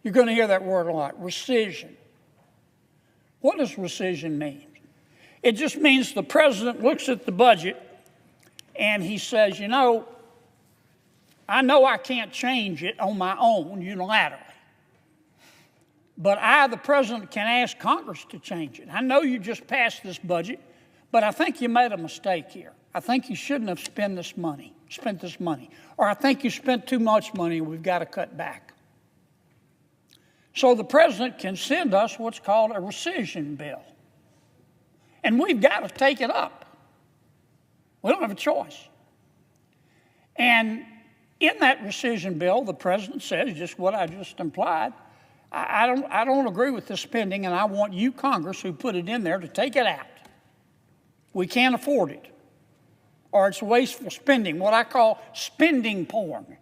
You're going to hear that word a lot, rescission. What does rescission mean? It just means the president looks at the budget and he says, I know I can't change it on my own unilaterally, but I, the president, can ask Congress to change it. I know you just passed this budget, but I think you made a mistake here. I think you shouldn't have spent this money, or I think you spent too much money and we've got to cut back. So the president can send us what's called a rescission bill. And we've got to take it up. We don't have a choice. And in that rescission bill, the president says just what I just implied. I don't agree with this spending, and I want you, Congress, who put it in there, to take it out. We can't afford it, or it's wasteful spending, what I call spending porn.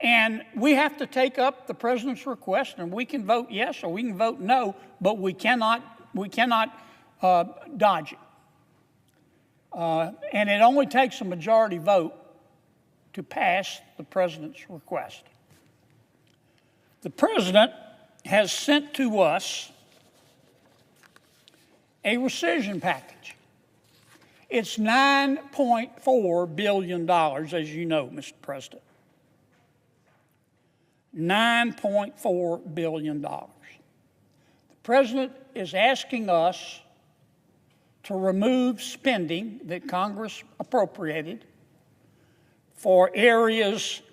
And we have to take up the president's request, and we can vote yes or we can vote no, but we cannot dodge it. And it only takes a majority vote to pass the president's request. The president has sent to us a rescission package. It's $9.4 billion, as you know, Mr. President. $9.4 billion. The president is asking us to remove spending that Congress appropriated for areas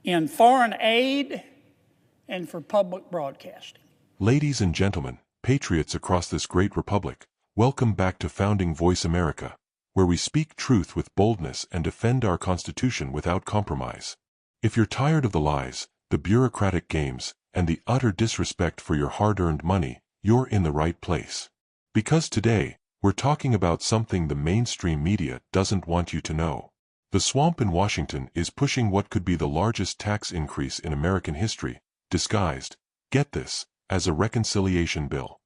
in foreign aid and for public broadcasting. Ladies and gentlemen, patriots across this great republic, welcome back to Founding Voice America, where we speak truth with boldness and defend our Constitution without compromise. If you're tired of the lies, the bureaucratic games, and the utter disrespect for your hard-earned money, you're in the right place. Because today, we're talking about something the mainstream media doesn't want you to know. The swamp in Washington is pushing what could be the largest tax increase in American history, disguised, get this, as a reconciliation bill.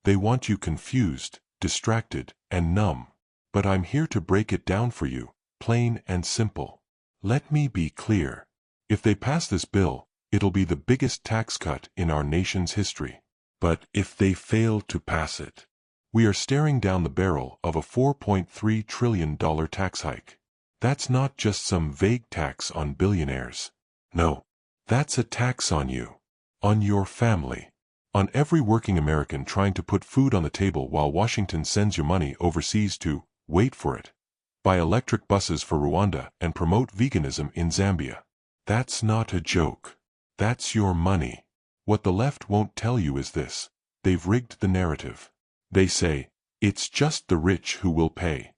They want you confused, distracted, and numb. But I'm here to break it down for you, plain and simple. Let me be clear. If they pass this bill, it'll be the biggest tax cut in our nation's history. But if they fail to pass it, we are staring down the barrel of a $4.3 trillion tax hike. That's not just some vague tax on billionaires. No, that's a tax on you, on your family, on every working American trying to put food on the table while Washington sends your money overseas to, wait for it, buy electric buses for Rwanda and promote veganism in Zambia. That's not a joke. That's your money. What the left won't tell you is this: they've rigged the narrative. They say, it's just the rich who will pay.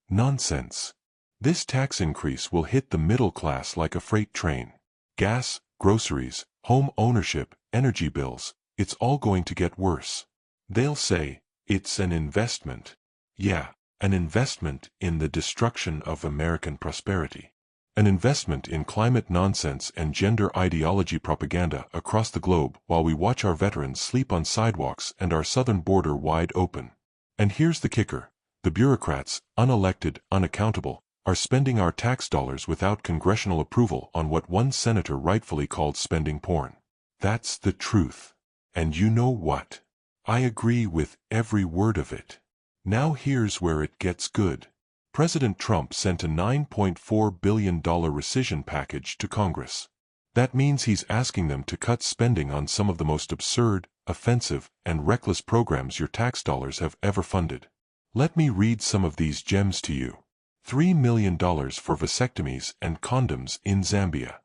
Nonsense. This tax increase will hit the middle class like a freight train. Gas, groceries, home ownership, energy bills, it's all going to get worse. They'll say, it's an investment. Yeah, an investment in the destruction of American prosperity. An investment in climate nonsense and gender ideology propaganda across the globe while we watch our veterans sleep on sidewalks and our southern border wide open. And here's the kicker: the bureaucrats, unelected, unaccountable, are spending our tax dollars without congressional approval on what one senator rightfully called spending porn. That's the truth. And you know what? I agree with every word of it. Now here's where it gets good. President Trump sent a $9.4 billion rescission package to Congress. That means he's asking them to cut spending on some of the most absurd, offensive, and reckless programs your tax dollars have ever funded. Let me read some of these gems to you. $3 million for vasectomies and condoms in Zambia.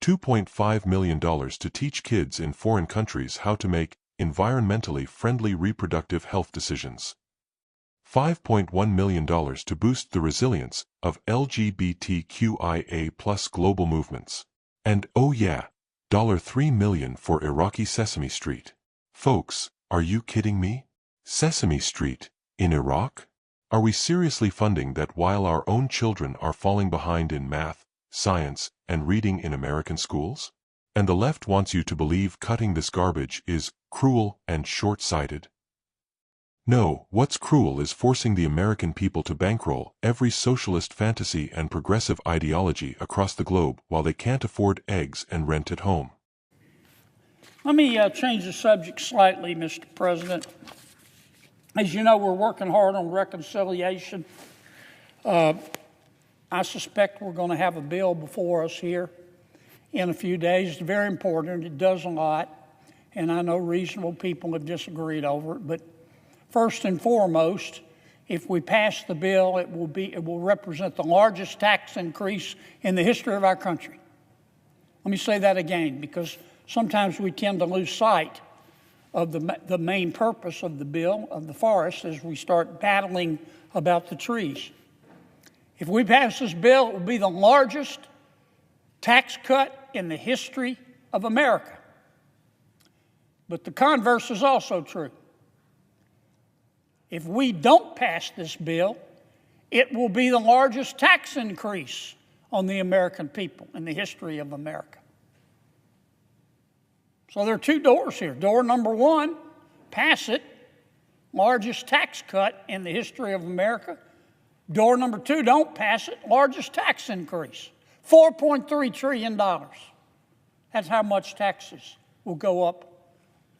$2.5 million to teach kids in foreign countries how to make environmentally friendly reproductive health decisions. $5.1 million to boost the resilience of LGBTQIA+ global movements. And oh yeah, $3 million for Iraqi Sesame Street. Folks, are you kidding me? Sesame Street, in Iraq? Are we seriously funding that while our own children are falling behind in math, science, and reading in American schools? And the left wants you to believe cutting this garbage is cruel and short-sighted? No, what's cruel is forcing the American people to bankroll every socialist fantasy and progressive ideology across the globe while they can't afford eggs and rent at home. Let me change the subject slightly, Mr. President. As you know, we're working hard on reconciliation. I suspect we're going to have a bill before us here in a few days. It's very important. It does a lot, and I know reasonable people have disagreed over it. But first and foremost, if we pass the bill, it will represent the largest tax increase in the history of our country. Let me say that again, because sometimes we tend to lose sight of the main purpose of the bill, of the forest, as we start battling about the trees. If we pass this bill, it will be the largest tax cut in the history of America. But the converse is also true. If we don't pass this bill, it will be the largest tax increase on the American people in the history of America. So there are two doors here. Door number one, pass it, largest tax cut in the history of America. Door number two, don't pass it, largest tax increase, $4.3 trillion. That's how much taxes will go up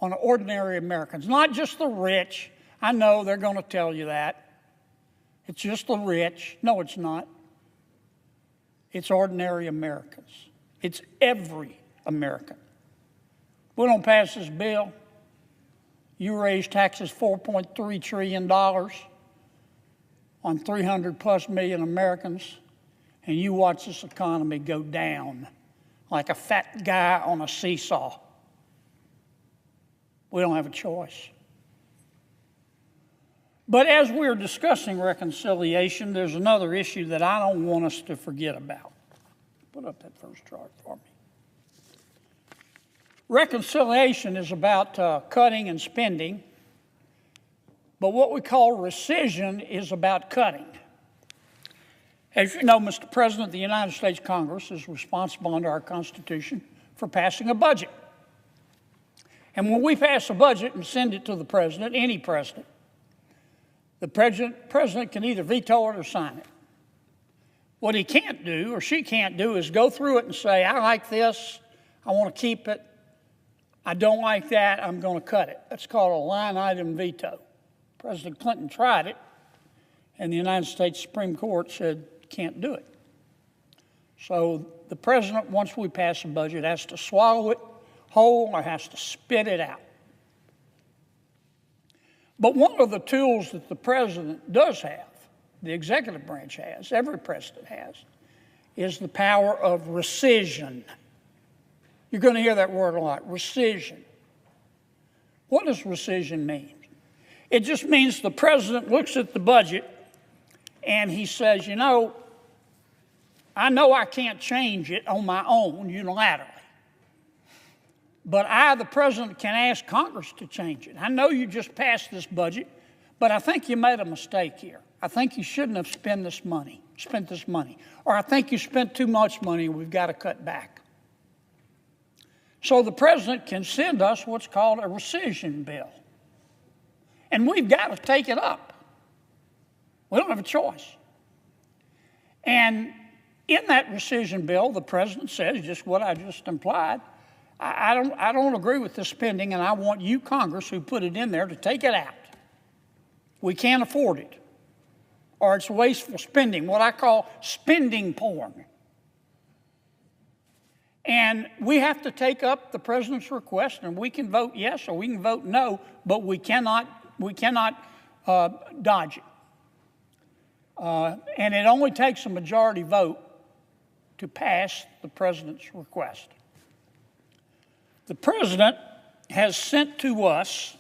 on ordinary Americans, not just the rich. I know they're going to tell you that. It's just the rich. No, it's not. It's ordinary Americans. It's every American. We don't pass this bill. You raise taxes $4.3 trillion on 300 plus million Americans, and you watch this economy go down like a fat guy on a seesaw. We don't have a choice. But as we're discussing reconciliation, there's another issue that I don't want us to forget about. Put up that first chart for me. Reconciliation is about cutting and spending, but what we call rescission is about cutting. As you know, Mr. President, the United States Congress is responsible under our Constitution for passing a budget. And when we pass a budget and send it to the president, any president, the president can either veto it or sign it. What he can't do, or she can't do, is go through it and say, I like this, I want to keep it, I don't like that, I'm going to cut it. That's called a line item veto. President Clinton tried it, and the United States Supreme Court said, can't do it. So the president, once we pass a budget, has to swallow it whole or has to spit it out. But one of the tools that the president does have, the executive branch has, every president has, is the power of rescission. You're going to hear that word a lot, rescission. What does rescission mean? It just means the president looks at the budget and he says, you know I can't change it on my own unilaterally. But I, the president, can ask Congress to change it. I know you just passed this budget, but I think you made a mistake here. I think you shouldn't have spent this money. Or I think you spent too much money and we've got to cut back. So the president can send us what's called a rescission bill. And we've got to take it up. We don't have a choice. And in that rescission bill, the president says just what I just implied. I don't agree with this spending, and I want you, Congress, who put it in there, to take it out. We can't afford it, or it's wasteful spending, what I call spending porn. And we have to take up the president's request, and we can vote yes or we can vote no, but we cannot dodge it. And it only takes a majority vote to pass the president's request. The president has sent to us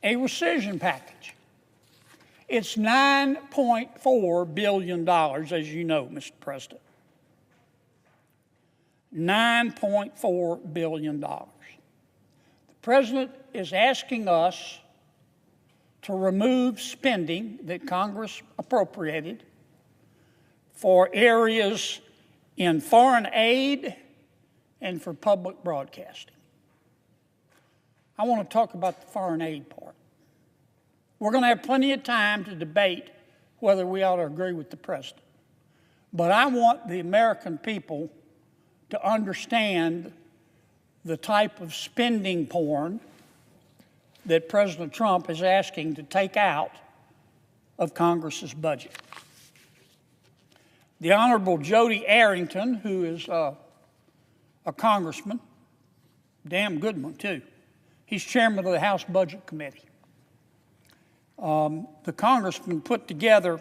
a rescission package. It's $9.4 billion, as you know, Mr. President. $9.4 billion. The president is asking us to remove spending that Congress appropriated for areas in foreign aid and for public broadcasting. I want to talk about the foreign aid part. We're going to have plenty of time to debate whether we ought to agree with the president. But I want the American people to understand the type of spending porn that President Trump is asking to take out of Congress's budget. The Honorable Jody Arrington, who is a congressman, damn good one too. He's chairman of the House Budget Committee. The congressman put together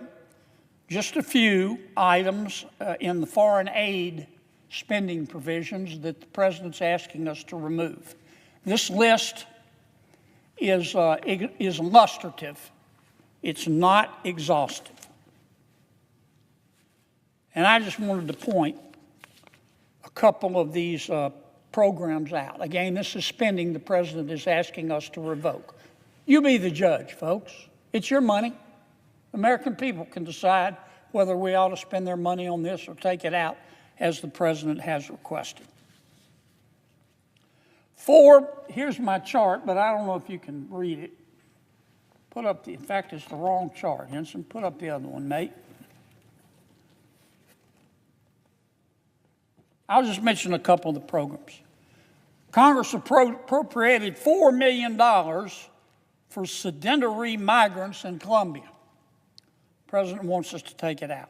just a few items in the foreign aid spending provisions that the president's asking us to remove. This list is illustrative. It's not exhaustive. And I just wanted to point a couple of these programs out. Again, this is spending the president is asking us to revoke. You be the judge, folks. It's your money. American people can decide whether we ought to spend their money on this or take it out as the president has requested. 4, here's my chart, but I don't know if you can read it. Put up in fact, it's the wrong chart, Henson. Put up the other one, mate. I'll just mention a couple of the programs. Congress appropriated $4 million for sedentary migrants in Colombia. The president wants us to take it out.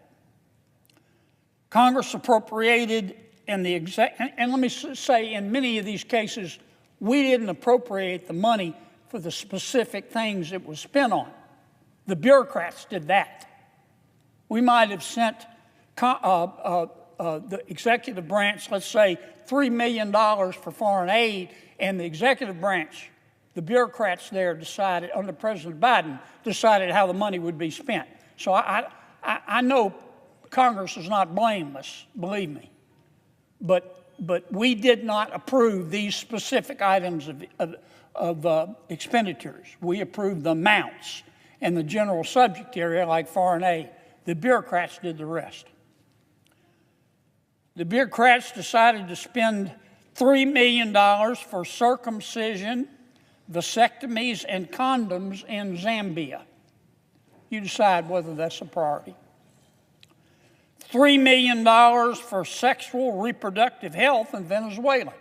Congress appropriated, and let me say, in many of these cases, we didn't appropriate the money for the specific things it was spent on. The bureaucrats did that. We might have sent the executive branch, let's say, $3 million for foreign aid, and the executive branch, the bureaucrats there decided, under President Biden, decided how the money would be spent. So I know Congress is not blameless, believe me, but we did not approve these specific items of expenditures. We approved the amounts and the general subject area like foreign aid. The bureaucrats did the rest. The bureaucrats decided to spend $3 million for circumcision, vasectomies, and condoms in Zambia. You decide whether that's a priority. $3 million for sexual reproductive health in Venezuela.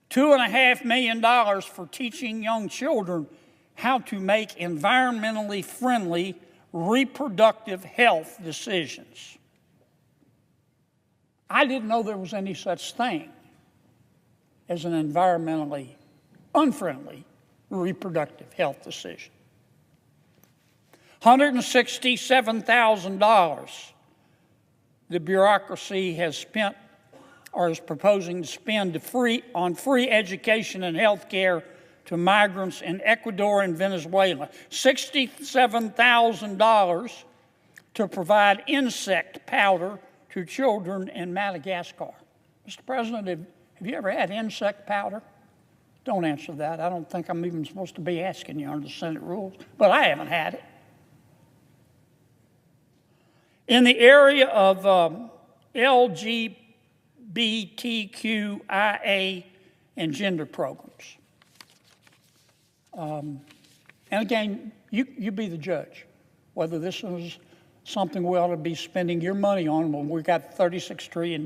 $2.5 million for teaching young children how to make environmentally friendly reproductive health decisions. I didn't know there was any such thing as an environmentally unfriendly reproductive health decision. $167,000 the bureaucracy has spent or is proposing to spend on free education and health care to migrants in Ecuador and Venezuela. $67,000 to provide insect powder to children in Madagascar. Mr. President, have you ever had insect powder? Don't answer that. I don't think I'm even supposed to be asking you under the Senate rules, but I haven't had it. In the area of LGBTQIA and gender programs. And again, you be the judge, whether this is something we ought to be spending your money on when we've got $36 trillion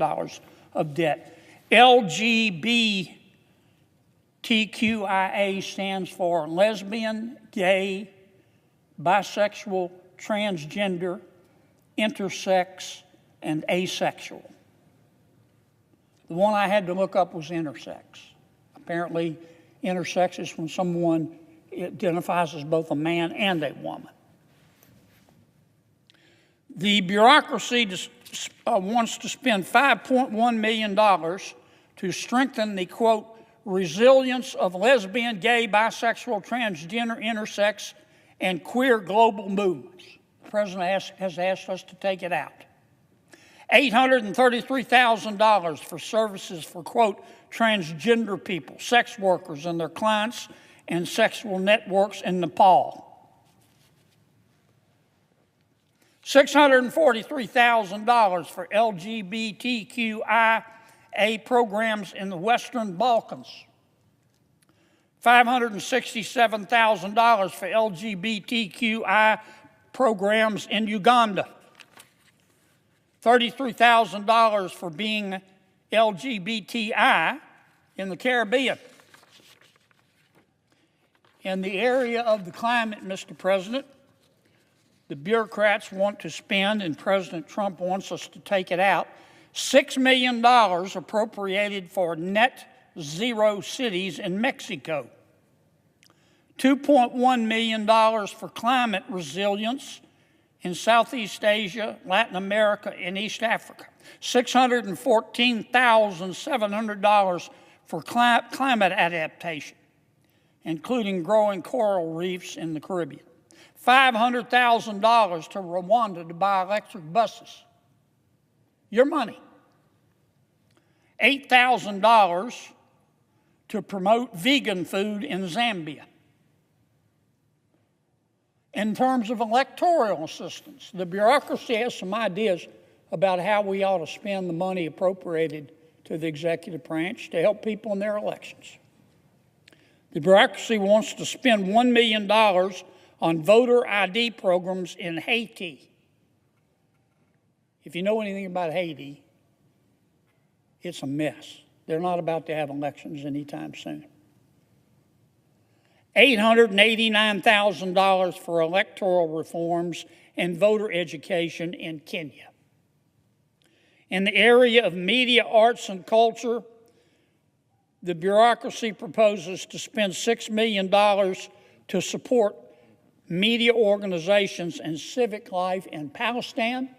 of debt. LGBTQIA stands for lesbian, gay, bisexual, transgender, intersex, and asexual. The one I had to look up was intersex. Apparently, intersex is when someone identifies as both a man and a woman. The bureaucracy wants to spend $5.1 million to strengthen the, quote, resilience of lesbian, gay, bisexual, transgender, intersex, and queer global movements. The president has asked us to take it out. $833,000 for services for, quote, transgender people, sex workers and their clients, and sexual networks in Nepal. $643,000 for LGBTQIA programs in the Western Balkans. $567,000 for LGBTQI programs in Uganda. $33,000 for being LGBTI in the Caribbean. In the area of the climate, Mr. President, the bureaucrats want to spend, and President Trump wants us to take it out, $6 million appropriated for net zero cities in Mexico, $2.1 million for climate resilience in Southeast Asia, Latin America, and East Africa, $614,700 for climate adaptation, including growing coral reefs in the Caribbean, $500,000 to Rwanda to buy electric buses. Your money. $8,000 to promote vegan food in Zambia. In terms of electoral assistance, the bureaucracy has some ideas about how we ought to spend the money appropriated to the executive branch to help people in their elections. The bureaucracy wants to spend $1 million on voter ID programs in Haiti. If you know anything about Haiti, it's a mess. They're not about to have elections anytime soon. $889,000 for electoral reforms and voter education in Kenya. In the area of media, arts, and culture, the bureaucracy proposes to spend $6 million to support media organizations and civic life in Palestine,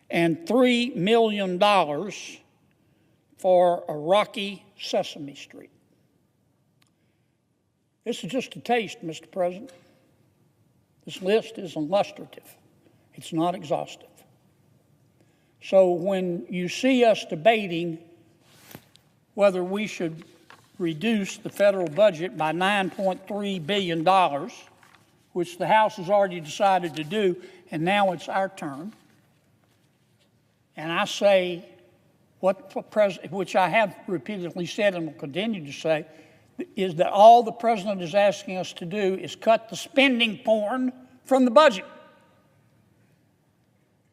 and $3 million for Iraqi Sesame Street. This is just a taste, Mr. President. This list is illustrative. It's not exhaustive. So when you see us debating whether we should reduce the federal budget by $9.3 billion, which the House has already decided to do, and now it's our turn, and I say, which I have repeatedly said and will continue to say, is that all the president is asking us to do is cut the spending porn from the budget.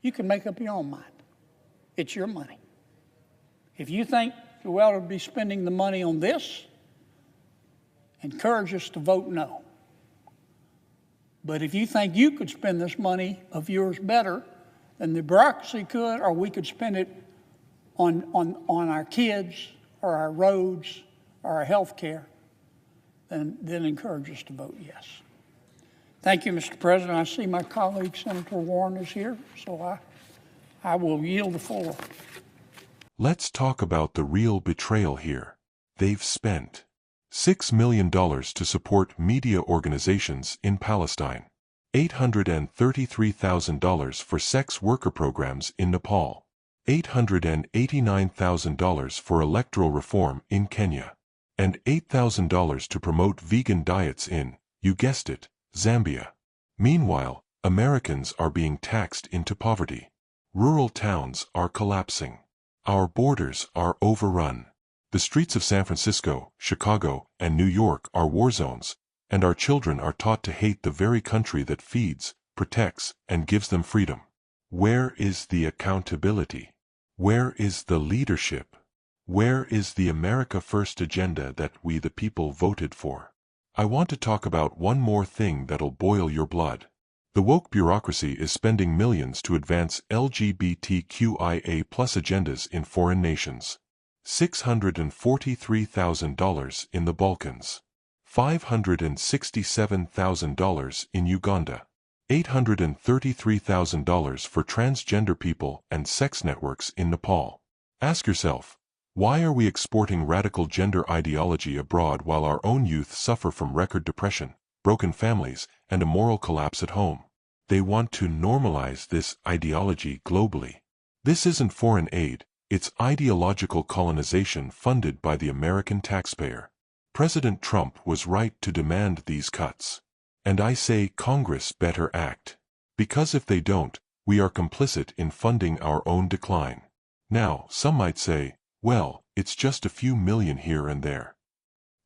You can make up your own mind. It's your money. If you think you ought to be spending the money on this, encourage us to vote no. But if you think you could spend this money of yours better than the bureaucracy could, or we could spend it on our kids or our roads or our health care, then encourage us to vote yes. Thank you, Mr. President. I see my colleague, Senator Warren, is here, so I will yield the floor. Let's talk about the real betrayal here. They've spent $6 million to support media organizations in Palestine, $833,000 for sex worker programs in Nepal, $889,000 for electoral reform in Kenya, and $8,000 to promote vegan diets in, you guessed it, Zambia. Meanwhile, Americans are being taxed into poverty. Rural towns are collapsing. Our borders are overrun. The streets of San Francisco, Chicago, and New York are war zones, and our children are taught to hate the very country that feeds, protects, and gives them freedom. Where is the accountability? Where is the leadership? Where is the America First agenda that we the people voted for? I want to talk about one more thing that'll boil your blood. The woke bureaucracy is spending millions to advance LGBTQIA+ agendas in foreign nations. $643,000 in the Balkans. $567,000 in Uganda. $833,000 for transgender people and sex networks in Nepal. Ask yourself, why are we exporting radical gender ideology abroad while our own youth suffer from record depression, broken families, and a moral collapse at home? They want to normalize this ideology globally. This isn't foreign aid, it's ideological colonization funded by the American taxpayer. President Trump was right to demand these cuts. And I say Congress better act. Because if they don't, we are complicit in funding our own decline. Now, some might say, well, it's just a few million here and there.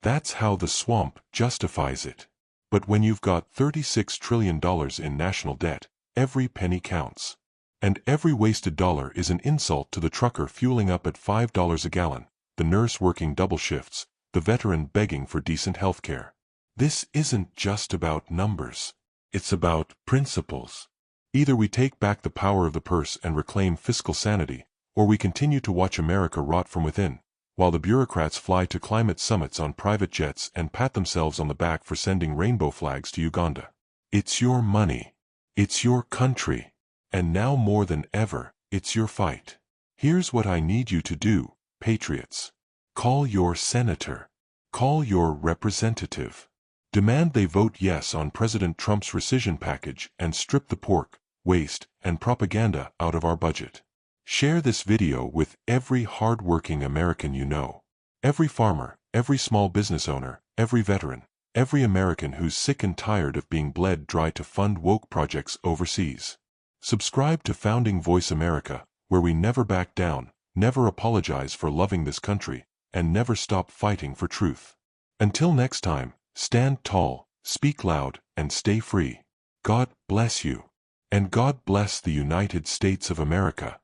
That's how the swamp justifies it. But when you've got $36 trillion in national debt, every penny counts. And every wasted dollar is an insult to the trucker fueling up at $5 a gallon, the nurse working double shifts, the veteran begging for decent health care. This isn't just about numbers. It's about principles. Either we take back the power of the purse and reclaim fiscal sanity, or we continue to watch America rot from within, while the bureaucrats fly to climate summits on private jets and pat themselves on the back for sending rainbow flags to Uganda. It's your money. It's your country. And now more than ever, it's your fight. Here's what I need you to do, patriots. Call your senator. Call your representative. Demand they vote yes on President Trump's rescission package and strip the pork, waste, and propaganda out of our budget. Share this video with every hard-working American you know. Every farmer, every small business owner, every veteran, every American who's sick and tired of being bled dry to fund woke projects overseas. Subscribe to Founding Voice America, where we never back down, never apologize for loving this country, and never stop fighting for truth. Until next time, stand tall, speak loud, and stay free. God bless you. And God bless the United States of America.